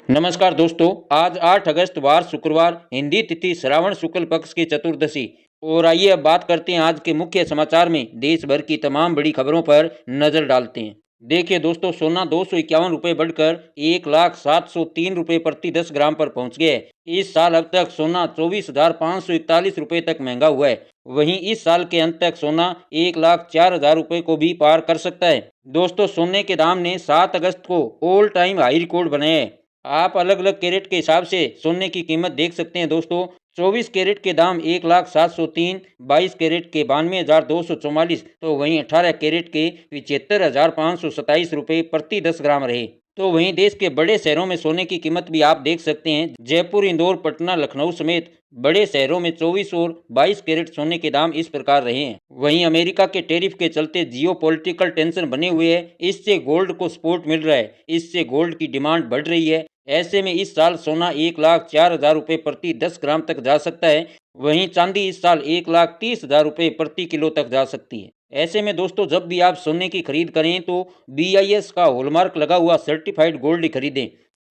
नमस्कार दोस्तों। आज 8 अगस्त वार शुक्रवार, हिंदी तिथि श्रावण शुक्ल पक्ष की चतुर्दशी। और आइए अब बात करते हैं आज के मुख्य समाचार में देश भर की तमाम बड़ी खबरों पर नजर डालते हैं। देखिए दोस्तों, सोना 251 रुपये बढ़कर 1,0703 रुपये प्रति 10 ग्राम पर पहुंच गया है। इस साल अब तक सोना 24,541 रुपये तक महंगा हुआ है। वहीं इस साल के अंत तक सोना 1,04,000 रुपये को भी पार कर सकता है। दोस्तों, सोने के दाम ने 7 अगस्त को ऑल टाइम हाई रिकॉर्ड बनाया है। आप अलग अलग कैरेट के हिसाब से सोने की कीमत देख सकते हैं दोस्तों। 24 कैरेट के दाम 1,0703, 22 कैरेट के 92,244, तो वहीं 18 कैरेट के 75,527 रुपये प्रति 10 ग्राम रहे। तो वहीं देश के बड़े शहरों में सोने की कीमत भी आप देख सकते हैं। जयपुर, इंदौर, पटना, लखनऊ समेत बड़े शहरों में 24 और 22 कैरेट सोने के दाम इस प्रकार रहे हैं। वहीं अमेरिका के टैरिफ के चलते जियो पॉलिटिकल टेंशन बने हुए है, इससे गोल्ड को सपोर्ट मिल रहा है। इससे गोल्ड की डिमांड बढ़ रही है। ऐसे में इस साल सोना 1,04,000 रुपये प्रति 10 ग्राम तक जा सकता है। वहीं चांदी इस साल 1,30,000 रुपये प्रति किलो तक जा सकती है। ऐसे में दोस्तों, जब भी आप सोने की खरीद करें तो BIS का हॉलमार्क लगा हुआ सर्टिफाइड गोल्ड खरीदें।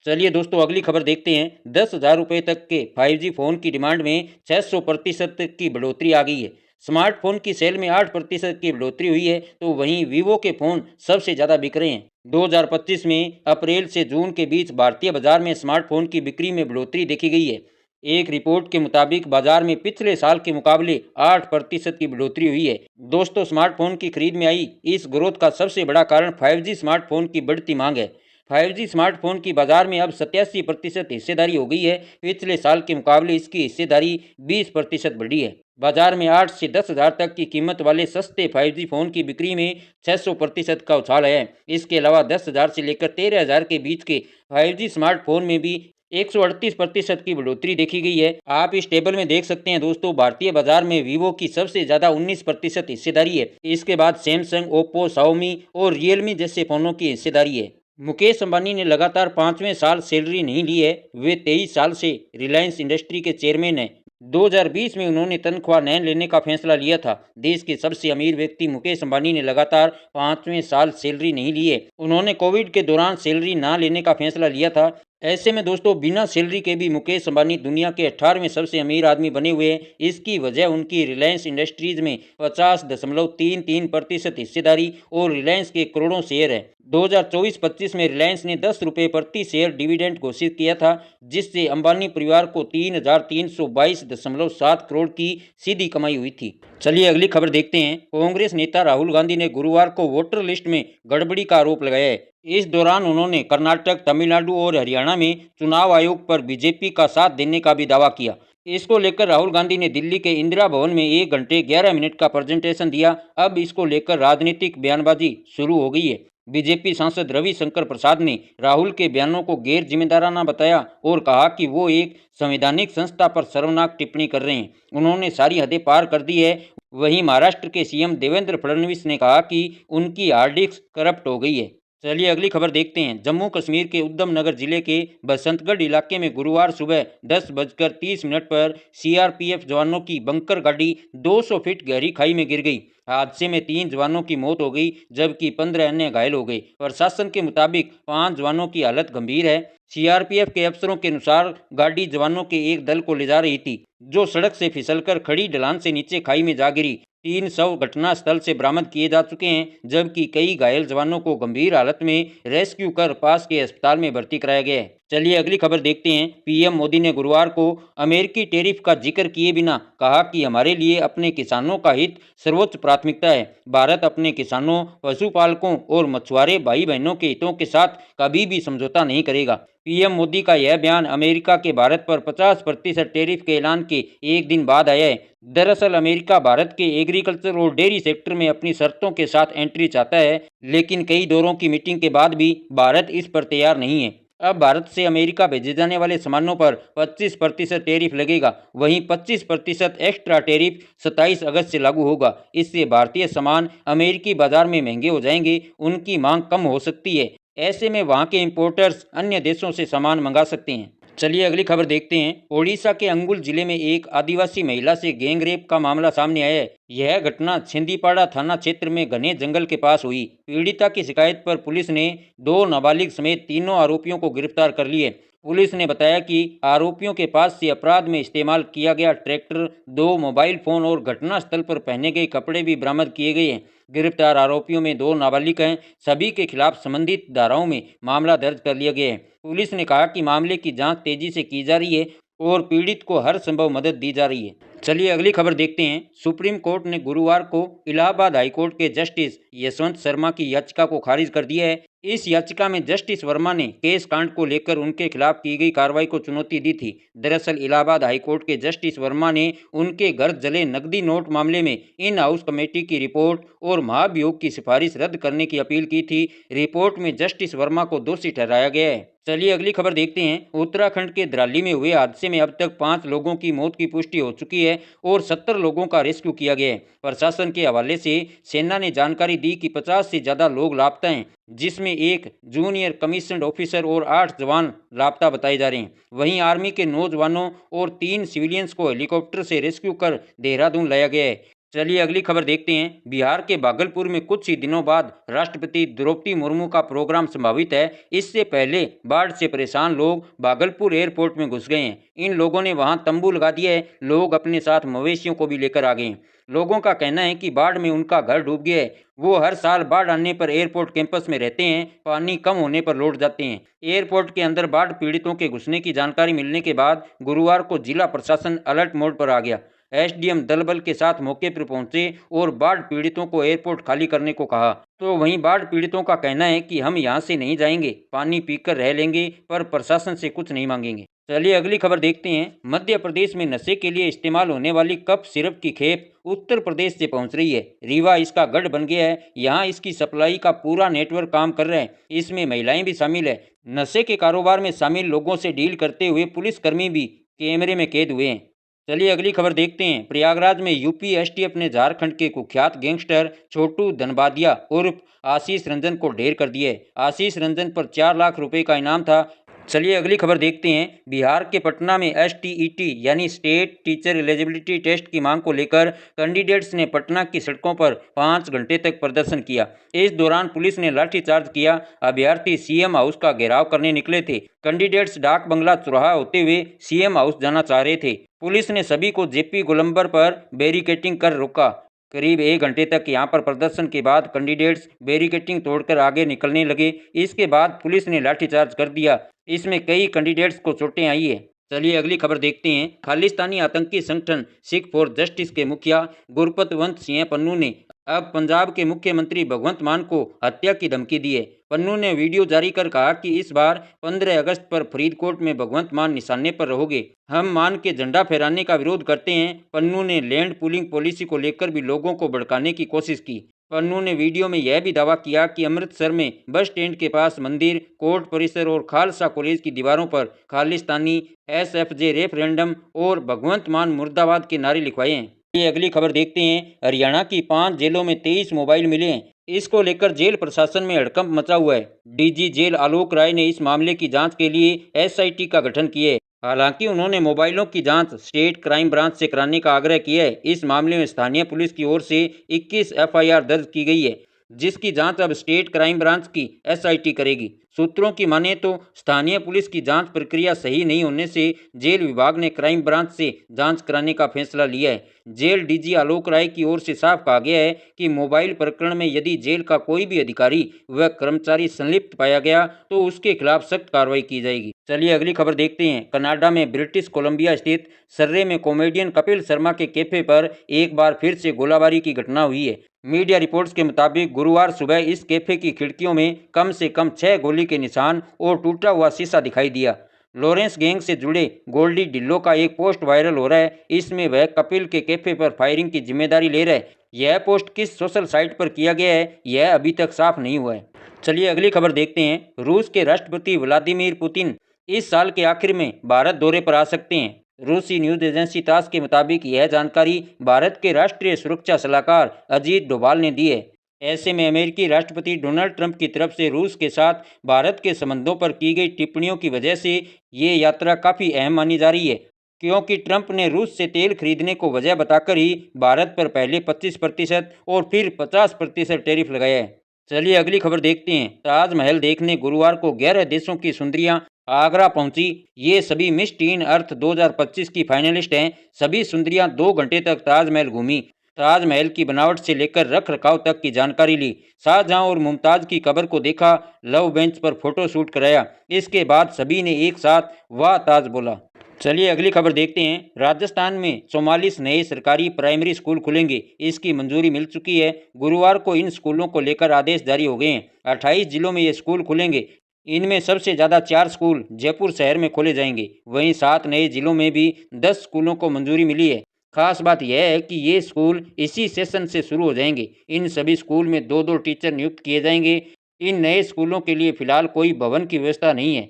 चलिए दोस्तों, अगली खबर देखते हैं। 10,000 रुपये तक के 5G फोन की डिमांड में 600% की बढ़ोतरी आ गई है। स्मार्टफोन की सेल में 8% की बढ़ोतरी हुई है। तो वहीं वीवो के फोन सबसे ज़्यादा बिक रहे हैं। 2025 में अप्रैल से जून के बीच भारतीय बाजार में स्मार्टफोन की बिक्री में बढ़ोतरी देखी गई है। एक रिपोर्ट के मुताबिक बाजार में पिछले साल के मुकाबले 8% की बढ़ोतरी हुई है। दोस्तों, स्मार्टफोन की खरीद में आई इस ग्रोथ का सबसे बड़ा कारण 5G स्मार्टफोन की बढ़ती मांग है। 5G स्मार्टफोन की बाजार में अब 87% हिस्सेदारी हो गई है। पिछले साल के मुकाबले इसकी हिस्सेदारी 20% बढ़ी है। बाजार में 8 से 10,000 तक की कीमत वाले सस्ते 5G फोन की बिक्री में 600% का उछाल है। इसके अलावा 10,000 से लेकर 13,000 के बीच के 5G स्मार्टफोन में भी 138% की बढ़ोतरी देखी गई है। आप इस टेबल में देख सकते हैं दोस्तों, भारतीय बाजार में वीवो की सबसे ज्यादा 19% हिस्सेदारी है। इसके बाद सैमसंग, ओप्पो, शाओमी और रियलमी जैसे फोनों की हिस्सेदारी है। मुकेश अंबानी ने लगातार 5वें साल सैलरी नहीं ली है। वे 23 साल से रिलायंस इंडस्ट्री के चेयरमैन हैं। 2020 में उन्होंने तनख्वाह न लेने का फैसला लिया था। देश के सबसे अमीर व्यक्ति मुकेश अंबानी ने लगातार 5वें साल सैलरी नहीं ली है। उन्होंने कोविड के दौरान सैलरी ना लेने का फैसला लिया था। ऐसे में दोस्तों, बिना सैलरी के भी मुकेश अंबानी दुनिया के 18वें सबसे अमीर आदमी बने हुए हैं। इसकी वजह उनकी रिलायंस इंडस्ट्रीज में 50.33% हिस्सेदारी और रिलायंस के करोड़ों शेयर है। 2024-25 में रिलायंस ने 10 रुपये प्रति शेयर डिविडेंड घोषित किया था, जिससे अंबानी परिवार को 3,322.7 करोड़ की सीधी कमाई हुई थी। चलिए अगली खबर देखते हैं। कांग्रेस नेता राहुल गांधी ने गुरुवार को वोटर लिस्ट में गड़बड़ी का आरोप लगाया है। इस दौरान उन्होंने कर्नाटक, तमिलनाडु और हरियाणा में चुनाव आयोग पर बीजेपी का साथ देने का भी दावा किया। इसको लेकर राहुल गांधी ने दिल्ली के इंदिरा भवन में 1 घंटे 11 मिनट का प्रेजेंटेशन दिया। अब इसको लेकर राजनीतिक बयानबाजी शुरू हो गई है। बीजेपी सांसद रविशंकर प्रसाद ने राहुल के बयानों को गैर जिम्मेदाराना बताया और कहा कि वो एक संवैधानिक संस्था पर शर्मनाक टिप्पणी कर रहे हैं। उन्होंने सारी हदें पार कर दी है। वहीं महाराष्ट्र के सीएम देवेंद्र फडणवीस ने कहा कि उनकी हार्ड डिस्क करप्ट हो गई है। चलिए अगली खबर देखते हैं। जम्मू कश्मीर के उधम नगर जिले के बसंतगढ़ इलाके में गुरुवार सुबह 10:30 पर CRPF जवानों की बंकर गाड़ी 200 फीट गहरी खाई में गिर गई। हादसे में 3 जवानों की मौत हो गई, जबकि 15 अन्य घायल हो गए। प्रशासन के मुताबिक 5 जवानों की हालत गंभीर है। CRPF के अफसरों के अनुसार गाड़ी जवानों के एक दल को ले जा रही थी, जो सड़क से फिसलकर खड़ी ढलान से नीचे खाई में जा गिरी। 3 शव घटनास्थल से बरामद किए जा चुके हैं, जबकि कई घायल जवानों को गंभीर हालत में रेस्क्यू कर पास के अस्पताल में भर्ती कराया गया है। चलिए अगली खबर देखते हैं। पीएम मोदी ने गुरुवार को अमेरिकी टैरिफ का जिक्र किए बिना कहा कि हमारे लिए अपने किसानों का हित सर्वोच्च प्राथमिकता है। भारत अपने किसानों, पशुपालकों और मछुआरे भाई बहनों के हितों के साथ कभी भी समझौता नहीं करेगा। पीएम मोदी का यह बयान अमेरिका के भारत पर 50% टैरिफ के ऐलान के एक दिन बाद आया है। दरअसल अमेरिका भारत के एग्रीकल्चर और डेयरी सेक्टर में अपनी शर्तों के साथ एंट्री चाहता है, लेकिन कई दौरों की मीटिंग के बाद भी भारत इस पर तैयार नहीं है। अब भारत से अमेरिका भेजे जाने वाले सामानों पर 25% टैरिफ लगेगा। वहीं 25% एक्स्ट्रा टैरिफ 27 अगस्त से लागू होगा। इससे भारतीय सामान अमेरिकी बाजार में महंगे हो जाएंगे, उनकी मांग कम हो सकती है। ऐसे में वहां के इंपोर्टर्स अन्य देशों से सामान मंगा सकते हैं। चलिए अगली खबर देखते हैं। ओडिशा के अंगुल जिले में एक आदिवासी महिला से गैंगरेप का मामला सामने आया है। यह घटना छिंदीपाड़ा थाना क्षेत्र में घने जंगल के पास हुई। पीड़िता की शिकायत पर पुलिस ने 2 नाबालिग समेत तीनों आरोपियों को गिरफ्तार कर लिए। पुलिस ने बताया कि आरोपियों के पास से अपराध में इस्तेमाल किया गया ट्रैक्टर, 2 मोबाइल फोन और घटनास्थल पर पहने गए कपड़े भी बरामद किए गए हैं। गिरफ्तार आरोपियों में 2 नाबालिग हैं। सभी के खिलाफ संबंधित धाराओं में मामला दर्ज कर लिया गया है। पुलिस ने कहा कि मामले की जांच तेजी से की जा रही है और पीड़ित को हर संभव मदद दी जा रही है। चलिए अगली खबर देखते हैं। सुप्रीम कोर्ट ने गुरुवार को इलाहाबाद हाईकोर्ट के जस्टिस यशवंत शर्मा की याचिका को खारिज कर दिया है। इस याचिका में जस्टिस वर्मा ने केस कांड को लेकर उनके खिलाफ की गई कार्रवाई को चुनौती दी थी। दरअसल इलाहाबाद हाईकोर्ट के जस्टिस वर्मा ने उनके घर जले नकदी नोट मामले में इन हाउस कमेटी की रिपोर्ट और महाभियोग की सिफारिश रद्द करने की अपील की थी। रिपोर्ट में जस्टिस वर्मा को दोषी ठहराया गया है। चलिए अगली खबर देखते हैं। उत्तराखंड के द्राली में हुए हादसे में अब तक 5 लोगों की मौत की पुष्टि हो चुकी है और 70 लोगों का रेस्क्यू किया गया है। प्रशासन के हवाले से सेना ने जानकारी दी कि 50 से ज़्यादा लोग लापता हैं, जिसमें एक जूनियर कमीशन्ड ऑफिसर और 8 जवान लापता बताए जा रहे हैं। वहीं आर्मी के 9 जवानों और 3 सिविलियंस को हेलीकॉप्टर से रेस्क्यू कर देहरादून लाया गया है। चलिए अगली खबर देखते हैं। बिहार के भागलपुर में कुछ ही दिनों बाद राष्ट्रपति द्रौपदी मुर्मू का प्रोग्राम संभावित है। इससे पहले बाढ़ से परेशान लोग भागलपुर एयरपोर्ट में घुस गए हैं। इन लोगों ने वहां तंबू लगा दिया है। लोग अपने साथ मवेशियों को भी लेकर आ गए हैं। लोगों का कहना है कि बाढ़ में उनका घर डूब गया है। वो हर साल बाढ़ आने पर एयरपोर्ट कैंपस में रहते हैं, पानी कम होने पर लौट जाते हैं। एयरपोर्ट के अंदर बाढ़ पीड़ितों के घुसने की जानकारी मिलने के बाद गुरुवार को जिला प्रशासन अलर्ट मोड पर आ गया। एसडीएम दल बल के साथ मौके पर पहुंचे और बाढ़ पीड़ितों को एयरपोर्ट खाली करने को कहा। तो वहीं बाढ़ पीड़ितों का कहना है कि हम यहां से नहीं जाएंगे, पानी पीकर रह लेंगे, पर प्रशासन से कुछ नहीं मांगेंगे। चलिए अगली खबर देखते हैं। मध्य प्रदेश में नशे के लिए इस्तेमाल होने वाली कप सिरप की खेप उत्तर प्रदेश से पहुंच रही है। रीवा इसका गढ़ बन गया है। यहाँ इसकी सप्लाई का पूरा नेटवर्क काम कर रहा है। इसमें महिलाएं भी शामिल है। नशे के कारोबार में शामिल लोगों से डील करते हुए पुलिसकर्मी भी कैमरे में कैद हुए हैं। चलिए अगली खबर देखते हैं। प्रयागराज में यूपी एसटीएफ ने झारखंड के कुख्यात गैंगस्टर छोटू धनबादिया उर्फ आशीष रंजन को ढेर कर दिया है। आशीष रंजन पर 4 लाख रुपए का इनाम था। चलिए अगली खबर देखते हैं। बिहार के पटना में एसटीईटी यानी स्टेट टीचर एलिजिबिलिटी टेस्ट की मांग को लेकर कैंडिडेट्स ने पटना की सड़कों पर 5 घंटे तक प्रदर्शन किया। इस दौरान पुलिस ने लाठीचार्ज किया। अभ्यर्थी सीएम हाउस का घेराव करने निकले थे। कैंडिडेट्स डाक बंगला चौराहा होते हुए सीएम हाउस जाना चाह रहे थे। पुलिस ने सभी को जेपी गोलंबर पर बैरिकेटिंग कर रोका। करीब 1 घंटे तक यहां पर प्रदर्शन के बाद कैंडिडेट्स बैरिकेटिंग तोड़कर आगे निकलने लगे। इसके बाद पुलिस ने लाठीचार्ज कर दिया। इसमें कई कैंडिडेट्स को चोटें आई है। चलिए अगली खबर देखते हैं। खालिस्तानी आतंकी संगठन सिख फॉर जस्टिस के मुखिया गुरपतवंत सिंह पन्नू ने अब पंजाब के मुख्यमंत्री भगवंत मान को हत्या की धमकी दी है। पन्नू ने वीडियो जारी कर कहा कि इस बार 15 अगस्त पर फरीदकोट में भगवंत मान निशाने पर रहोगे। हम मान के झंडा फहराने का विरोध करते हैं। पन्नू ने लैंड पूलिंग पॉलिसी को लेकर भी लोगों को भड़काने की कोशिश की। पन्नू ने वीडियो में यह भी दावा किया कि अमृतसर में बस स्टैंड के पास मंदिर, कोर्ट परिसर और खालसा कॉलेज की दीवारों पर खालिस्तानी, एसएफजे रेफरेंडम और भगवंत मान मुर्दाबाद के नारे लिखवाए हैं। ये अगली खबर देखते हैं। हरियाणा की 5 जेलों में 23 मोबाइल मिले हैं। इसको लेकर जेल प्रशासन में हड़कंप मचा हुआ है। डीजी जेल आलोक राय ने इस मामले की जांच के लिए एसआईटी का गठन किया है। हालांकि उन्होंने मोबाइलों की जांच स्टेट क्राइम ब्रांच से कराने का आग्रह किया है। इस मामले में स्थानीय पुलिस की ओर से 21 एफआईआर दर्ज की गई है, जिसकी जांच अब स्टेट क्राइम ब्रांच की एसआईटी करेगी। सूत्रों की माने तो स्थानीय पुलिस की जांच प्रक्रिया सही नहीं होने से जेल विभाग ने क्राइम ब्रांच से जांच कराने का फैसला लिया है। जेल डीजी आलोक राय की ओर से साफ कहा गया है कि मोबाइल प्रकरण में यदि जेल का कोई भी अधिकारी व कर्मचारी संलिप्त पाया गया तो उसके खिलाफ सख्त कार्रवाई की जाएगी। चलिए अगली खबर देखते हैं। कनाडा में ब्रिटिश कोलंबिया स्थित सर्रे में कॉमेडियन कपिल शर्मा के कैफे पर एक बार फिर से गोलाबारी की घटना हुई है। मीडिया रिपोर्ट्स के मुताबिक गुरुवार सुबह इस कैफे की खिड़कियों में कम से कम 6 गोली के निशान और टूटा हुआ शीशा दिखाई दिया। लॉरेंस गैंग से जुड़े गोल्डी ढिल्लो का एक पोस्ट वायरल हो रहा है। इसमें वह कपिल के कैफे पर फायरिंग की जिम्मेदारी ले रहा है। यह पोस्ट किस सोशल साइट पर किया गया है, यह अभी तक साफ नहीं हुआ है। चलिए अगली खबर देखते हैं। रूस के राष्ट्रपति व्लादिमीर पुतिन इस साल के आखिर में भारत दौरे पर आ सकते हैं। रूसी न्यूज एजेंसी तास के मुताबिक यह जानकारी भारत के राष्ट्रीय सुरक्षा सलाहकार अजीत डोभाल ने दी है। ऐसे में अमेरिकी राष्ट्रपति डोनाल्ड ट्रंप की तरफ से रूस के साथ भारत के संबंधों पर की गई टिप्पणियों की वजह से ये यात्रा काफ़ी अहम मानी जा रही है, क्योंकि ट्रंप ने रूस से तेल खरीदने को वजह बताकर ही भारत पर पहले 25% और फिर 50% टैरिफ लगाया है। चलिए अगली खबर देखते हैं। ताजमहल देखने गुरुवार को 11 देशों की सुंदरियां आगरा पहुंची। ये सभी मिस टीन अर्थ 2025 की फाइनलिस्ट हैं। सभी सुंदरियां 2 घंटे तक ताजमहल घूमी। ताजमहल की बनावट से लेकर रख रखाव तक की जानकारी ली। शाहजहां और मुमताज की कब्र को देखा। लव बेंच पर फोटो शूट कराया। इसके बाद सभी ने एक साथ वाह ताज बोला। चलिए अगली खबर देखते हैं। राजस्थान में 44 नए सरकारी प्राइमरी स्कूल खुलेंगे। इसकी मंजूरी मिल चुकी है। गुरुवार को इन स्कूलों को लेकर आदेश जारी हो गए हैं। 28 जिलों में ये स्कूल खुलेंगे। इनमें सबसे ज़्यादा 4 स्कूल जयपुर शहर में खोले जाएंगे। वहीं 7 नए जिलों में भी 10 स्कूलों को मंजूरी मिली है। खास बात यह है कि ये स्कूल इसी सेशन से शुरू हो जाएंगे। इन सभी स्कूल में 2-2 टीचर नियुक्त किए जाएंगे। इन नए स्कूलों के लिए फिलहाल कोई भवन की व्यवस्था नहीं है।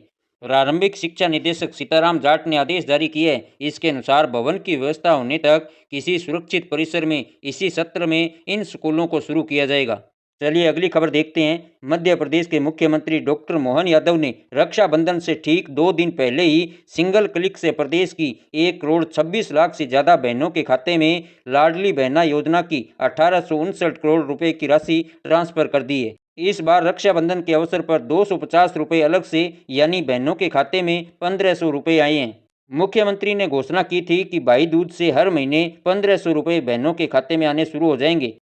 प्रारंभिक शिक्षा निदेशक सीताराम जाट ने आदेश जारी किए हैं। इसके अनुसार भवन की व्यवस्था होने तक किसी सुरक्षित परिसर में इसी सत्र में इन स्कूलों को शुरू किया जाएगा। चलिए अगली खबर देखते हैं। मध्य प्रदेश के मुख्यमंत्री डॉक्टर मोहन यादव ने रक्षाबंधन से ठीक 2 दिन पहले ही सिंगल क्लिक से प्रदेश की 1,26,00,000 से ज़्यादा बहनों के खाते में लाडली बहना योजना की 1859 करोड़ रुपए की राशि ट्रांसफर कर दी है। इस बार रक्षाबंधन के अवसर पर 250 रुपये अलग से यानी बहनों के खाते में 1500 रुपये आए हैं। मुख्यमंत्री ने घोषणा की थी कि भाई दूज से हर महीने 1500 रुपये बहनों के खाते में आने शुरू हो जाएंगे।